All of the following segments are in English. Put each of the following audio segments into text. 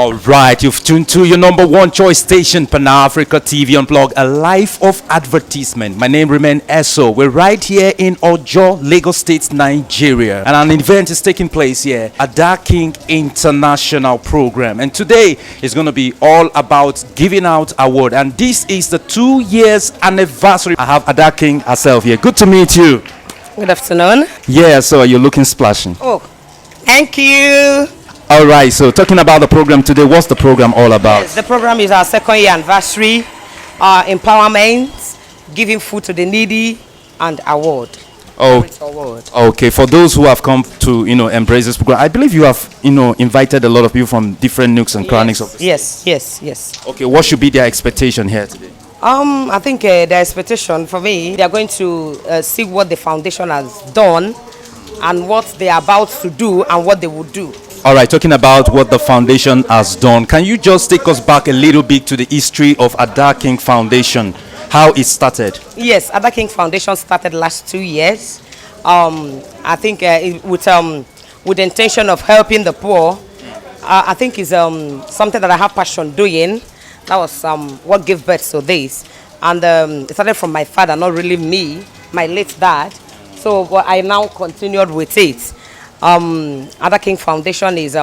All right, you've tuned to your number one choice station, Pan-Africa TV Unplug, a life of advertisement. My name remains Eso. We're right here in Ojo, Lagos State, Nigeria. And an event is taking place here, Ada King International Program. And today is going to be all about giving out award. And this is the 2 years anniversary. I have Ada King herself here. Good to meet you. Good afternoon. Yeah, so you're looking splashing. Oh, thank you. All right, so talking about the program today, what's the program all about? Yes, the program is our 2nd year anniversary, empowerment, giving food to the needy, and award. Oh, Award. okay. For those who have come to, embrace this program, I believe you have, invited a lot of people from different nooks and crannies of the Yes. Okay, what should be their expectation here today? I think the expectation for me, they are going to see what the foundation has done and what they are about to do and what they will do. All right, talking about what the foundation has done, can you just take us back a little bit to the history of Ada King Foundation, how it started? Yes, Ada King Foundation started last 2 years. I think with the intention of helping the poor. I think is something that I have passion doing. That was what gave birth to this, and it started from my father, not really me, my late dad. So but I now continued with it. Ada King Foundation is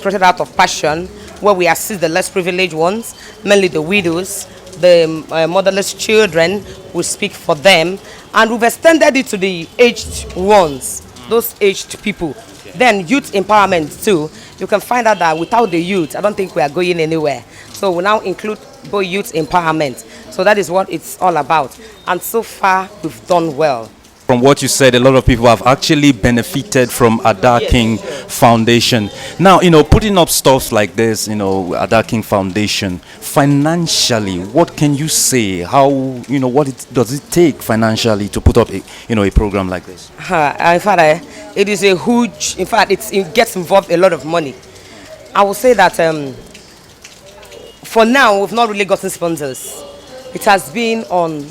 created out of passion, where we assist the less privileged ones, mainly the widows, the motherless children. We speak for them, and we've extended it to the aged ones, those aged people. Then youth empowerment too. You can find out that without the youth, I don't think we are going anywhere. So we now include both youth empowerment. So that is what it's all about. And so far, we've done well. From what you said, a lot of people have actually benefited from Ada King Foundation. Now, putting up stuff like this, Ada King Foundation, financially, what can you say? How, does it take financially to put up a program like this? In fact, it is a huge, in fact, it gets involved a lot of money. I will say that for now, we've not really gotten sponsors. It has been on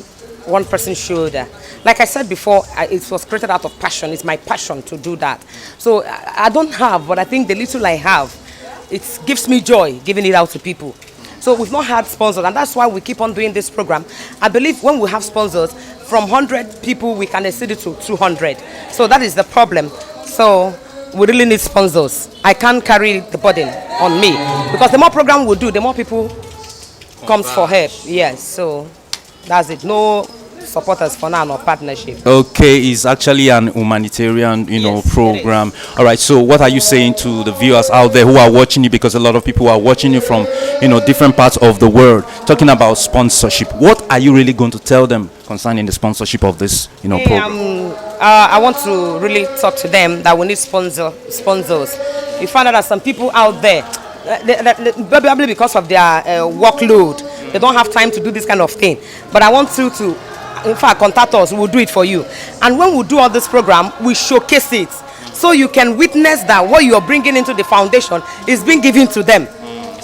one person's shoulder. Like I said before, it was created out of passion. It's my passion to do that. So I don't have, but I think the little I have, it gives me joy giving it out to people. So we've not had sponsors, and that's why we keep on doing this program. I believe when we have sponsors, from 100 people, we can exceed it to 200. So that is the problem. So we really need sponsors. I can't carry the burden on me, because the more program we do, the more people comes for help. Yes, so that's it. No supporters for now, no partnership. Okay, it's actually an humanitarian, program. All right, so what are you saying to the viewers out there who are watching you? Because a lot of people are watching you from, different parts of the world, talking about sponsorship. What are you really going to tell them concerning the sponsorship of this, program? I want to really talk to them that we need sponsors. You find out that some people out there, probably because of their workload, they don't have time to do this kind of thing. But I want you to, in fact, contact us. We'll do it for you. And when we do all this program, we showcase it, so you can witness that what you're bringing into the foundation is being given to them.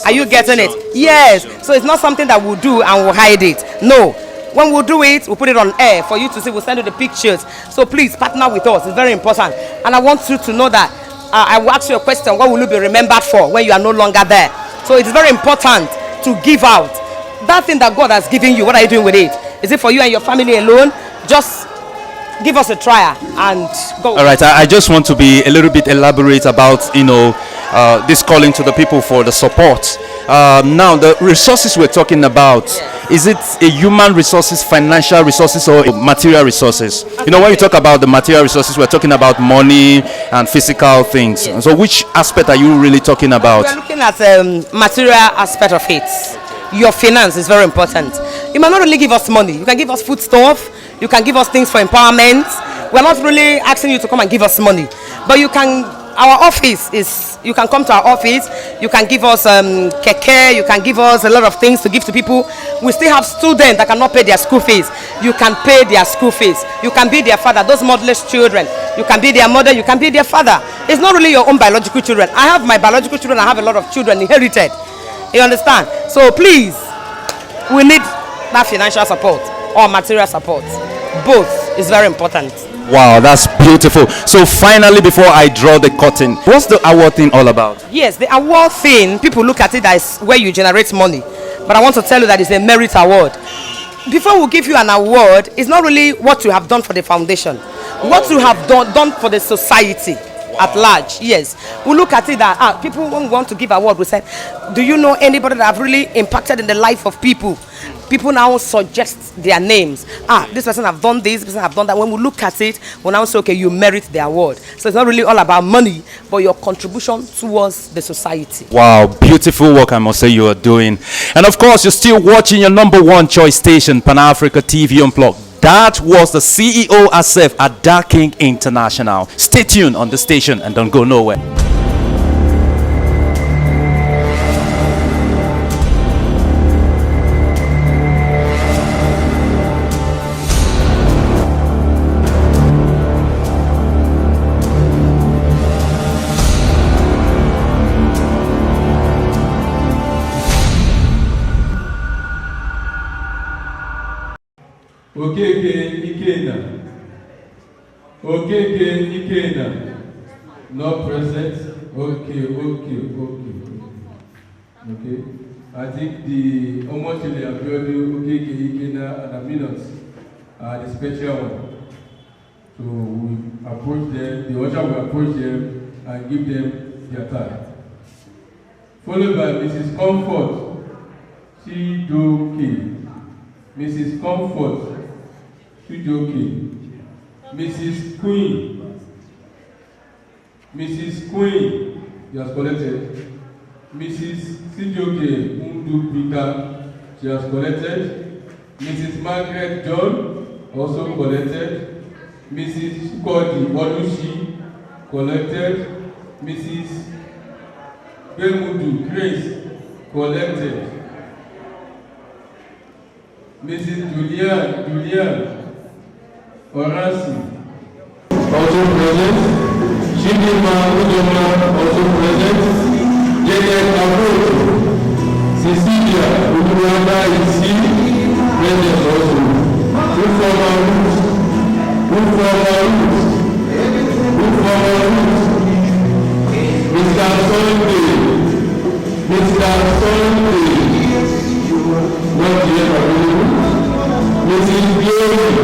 Are you getting it? Yes. So it's not something that we'll do and we'll hide it. No. When we'll do it, we'll put it on air for you to see. We'll send you the pictures. So please partner with us. It's very important. And I want you to know that I will ask you a question. What will you be remembered for when you are no longer there? So it's very important to give out. That thing that God has given you, what are you doing with it? Is it for you and your family alone? Just give us a trial and go. All right, I just want to be a little bit elaborate about, this calling to the people for the support. Now, the resources we're talking about, is it a human resources, financial resources, or material resources? When you talk about the material resources, we're talking about money and physical things. Yes. So which aspect are you really talking about? We're looking at material aspect of it. Your finance is very important. You might not really give us money. You can give us food stuff. You can give us things for empowerment. We're not really asking you to come and give us money, but you can. Our office is. You can come to our office. You can give us keke. You can give us a lot of things to give to people. We still have students that cannot pay their school fees. You can pay their school fees. You can be their father. Those motherless children. You can be their mother. You can be their father. It's not really your own biological children. I have my biological children. I have a lot of children inherited. You understand? So please, we need that financial support or material support. Both is very important. Wow, that's beautiful. So finally, before I draw the curtain, what's the award thing all about? Yes, the award thing, people look at it as where you generate money. But I want to tell you that it's a merit award. Before we give you an award, it's not really what you have done for the foundation, what you have done for the society at large. Yes, we look at it that people when we want to give award, we say, do you know anybody that have really impacted in the life of people? People now suggest their names. This person have done this person have done that. When we look at it, we now say, okay, you merit the award. So it's not really all about money, but your contribution towards the society. Wow, beautiful work I must say you are doing. And of course, you're still watching your number one choice station, Pan Africa TV Unplugged. That was the CEO herself at Dark King International. Stay tuned on the station and don't go nowhere. Ikena. Not present. Okay. I think the Omotile Abiodi, Ikena, and Aminos are the special one. So we approach them, the usher will approach them and give them their time. Followed by Mrs. Comfort, Chidoke. Mrs. Comfort, Chidoke. Mrs. Queen, you have collected. Mrs. Sijoke Undu Peter, she has collected. Mrs. Margaret John, also collected. Mrs. Kodi Olushi, collected. Mrs. Bemudu Grace, collected. Mrs. Julian Orasi, also present. Chidima Udoma, also present. Janet Abu, Cecilia Uduanda is present also. Who former Mr. Sunday, not yet available. Mrs. Glory,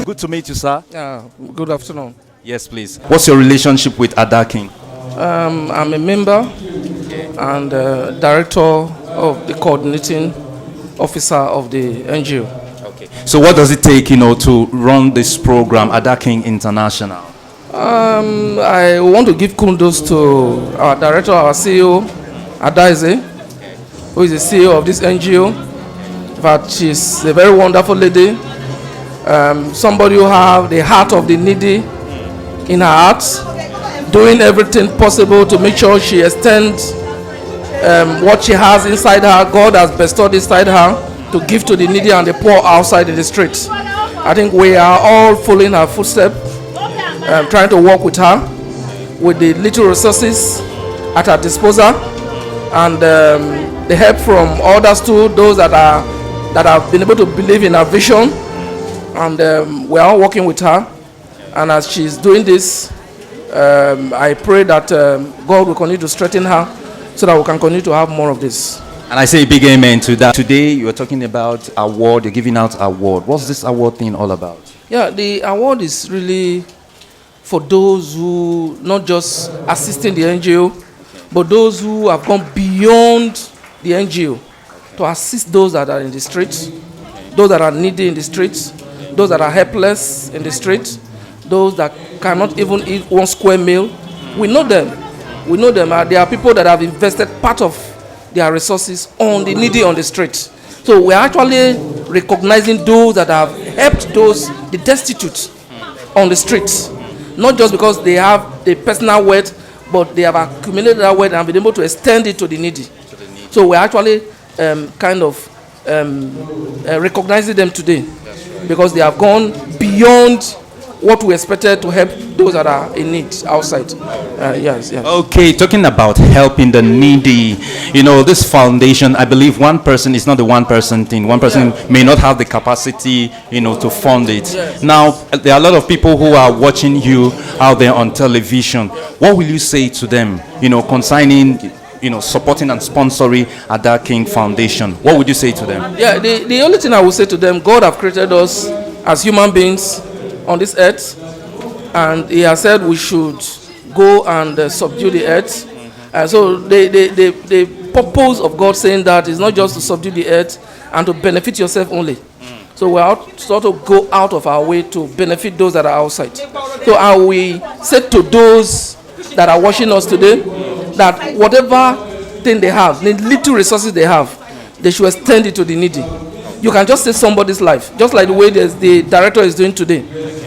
Good to meet you, sir. Good afternoon. Yes, please. What's your relationship with Dark King? I'm a member and director of the coordinating officer of the NGO. Okay. So what does it take, to run this program, Dark King International? I want to give kudos to our director, our CEO, Adaize, who is the CEO of this NGO. In fact, she's a very wonderful lady. Somebody who have the heart of the needy in her heart, doing everything possible to make sure she extends what she has inside her, God has bestowed inside her, to give to the needy and the poor outside in the streets. I think we are all following her footsteps, trying to work with her with the little resources at her disposal, and the help from others too, those that have been able to believe in her vision, and we are all working with her. And as she's doing this, I pray that God will continue to strengthen her so that we can continue to have more of this. And I say a big amen to that. Today you are talking about award, you're giving out award. What's this award thing all about? Yeah, the award is really for those who not just assisting the NGO, but those who have gone beyond the NGO to assist those that are in the streets, those that are needy in the streets, those that are helpless in the streets, those that cannot even eat one square meal. We know them. There are people that have invested part of their resources on the needy on the street. So we're actually recognizing those that have helped the destitute on the streets. Not just because they have the personal wealth, but they have accumulated that wealth and been able to extend it to the needy. So we're actually recognizing them today because they have gone beyond what we expected to help those that are in need outside. Yes. Okay, talking about helping the needy, this foundation, I believe one person is not the one person thing. One person may not have the capacity, to fund it. Yes. Now, there are a lot of people who are watching you out there on television. What will you say to them, concerning, supporting and sponsoring Ada King Foundation? What would you say to them? Yeah, the only thing I would say to them, God have created us as human beings on this earth, and He has said we should go and subdue the earth. So the purpose of God saying that is not just to subdue the earth and to benefit yourself only. So we are sort of go out of our way to benefit those that are outside. So I will say to those that are watching us today that whatever thing they have, the little resources they have, they should extend it to the needy. You can just save somebody's life, just like the way the director is doing today.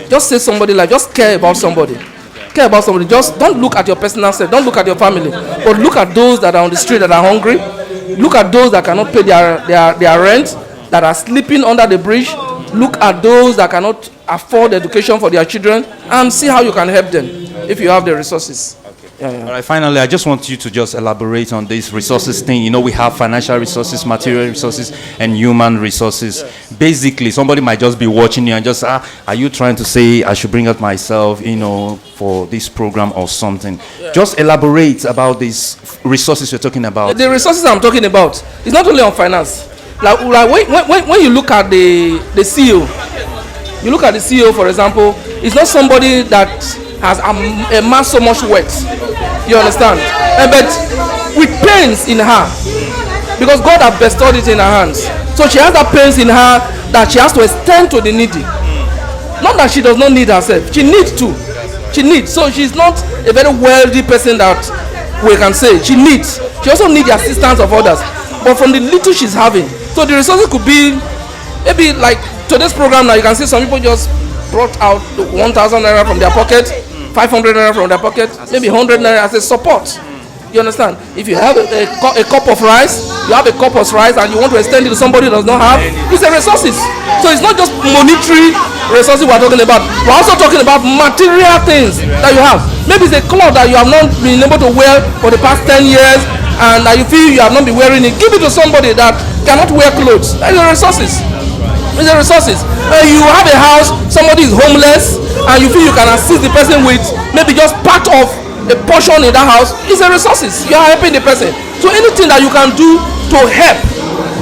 Just save somebody's life. Just care about somebody. Care about somebody. Just don't look at your personal self. Don't look at your family. But look at those that are on the street that are hungry. Look at those that cannot pay their rent, that are sleeping under the bridge. Look at those that cannot afford education for their children, and see how you can help them if you have the resources. All right, finally, I just want you to just elaborate on this resources thing. We have financial resources, material resources, and human resources. Basically, somebody might just be watching you and just, are you trying to say I should bring out myself, for this program or something? Just elaborate about these resources you're talking about. The resources I'm talking about is not only on finance. Like when you look at the CEO, you look at the CEO, for example, it's not somebody that has amassed so much wealth. You understand? But with pains in her, because God has bestowed it in her hands. So she has that pains in her that she has to extend to the needy. Not that she does not need herself. She needs to. She needs. So she's not a very wealthy person that we can say. She needs. She also needs the assistance of others. But from the little she's having. So the resources could be maybe like today's program now. You can see some people just brought out 1,000 naira from their pocket, 500 naira from their pocket, maybe 100 naira as a support. You understand? If you have a cup of rice, you have a cup of rice and you want to extend it to somebody who does not have, it's a resources. So it's not just monetary resources we're talking about. We're also talking about material things that you have. Maybe it's a cloth that you have not been able to wear for the past 10 years and that you feel you have not been wearing it. Give it to somebody that cannot wear clothes. That's the resources. It's the resources. You have a house, somebody is homeless, and you feel you can assist the person with maybe just part of a portion in that house. It's the resources. You are helping the person. So anything that you can do to help,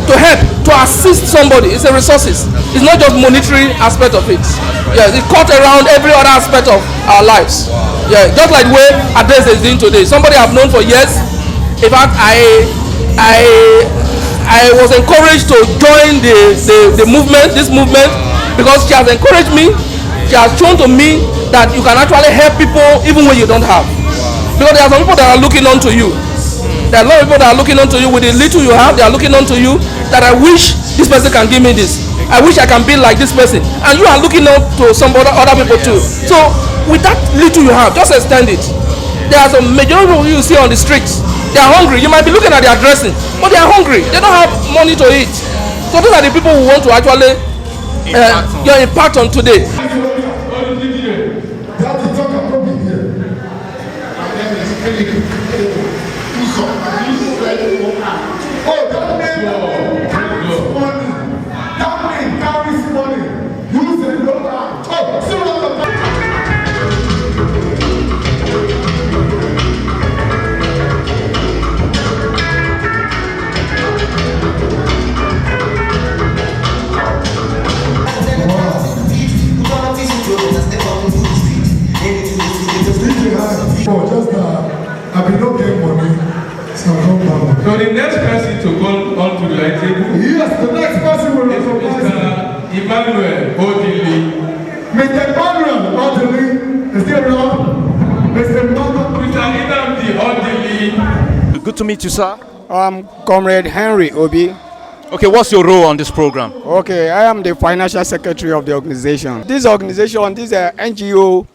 to assist somebody, it's the resources. It's not just monetary aspect of it. Yes, it cut around every other aspect of our lives. Yeah, just like the way Adres is doing today. Somebody I've known for years. In fact, I was encouraged to join the movement, this movement, because she has encouraged me. She has shown to me that you can actually help people even when you don't have. Because there are some people that are looking onto you. There are a lot of people that are looking onto you with the little you have. They are looking onto you that I wish this person can give me this. I wish I can be like this person. And you are looking up to some other people too. So with that little you have, just extend it. There are some majority of you see on the streets. They are hungry. You might be looking at their dressing, but they are hungry. They don't have money to eat. So those are the people who want to actually impact on today. So the next person to go on to the light table, yes, the next person will is Mr. Emmanuel Odili. Mr. Emmanuel Odili is there around? Mr. Odili. Good to meet you, sir. Comrade Henry Obi. Okay, what's your role on this program? Okay, I am the financial secretary of the organization. This organization, this NGO,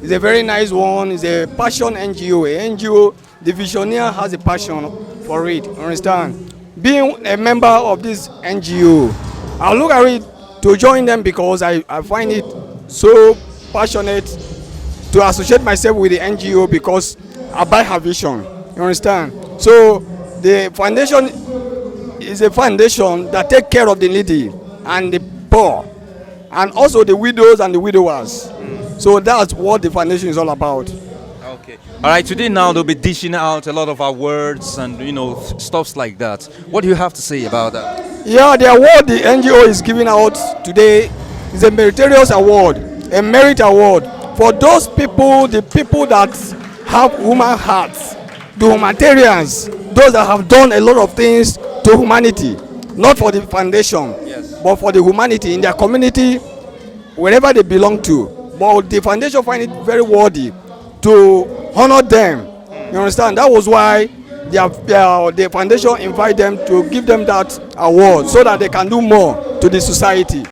is a very nice one. It's a passion NGO. A NGO, the visionaire has a passion for it. Understand? Being a member of this NGO, I look at it to join them because I find it so passionate to associate myself with the NGO because I buy her vision. You understand? So the foundation is a foundation that take care of the needy and the poor, and also the widows and the widowers. So that's what the foundation is all about. Okay. All right. Today now they'll be dishing out a lot of awards and stuffs like that. What do you have to say about that? Yeah, the award the NGO is giving out today is a meritorious award, a merit award for those people, the people that have human hearts, the humanitarians, those that have done a lot of things to humanity, not for the foundation, but for the humanity in their community, wherever they belong to. But the foundation find it very worthy to honor them. You understand? That was why the foundation invite them to give them that award so that they can do more to the society.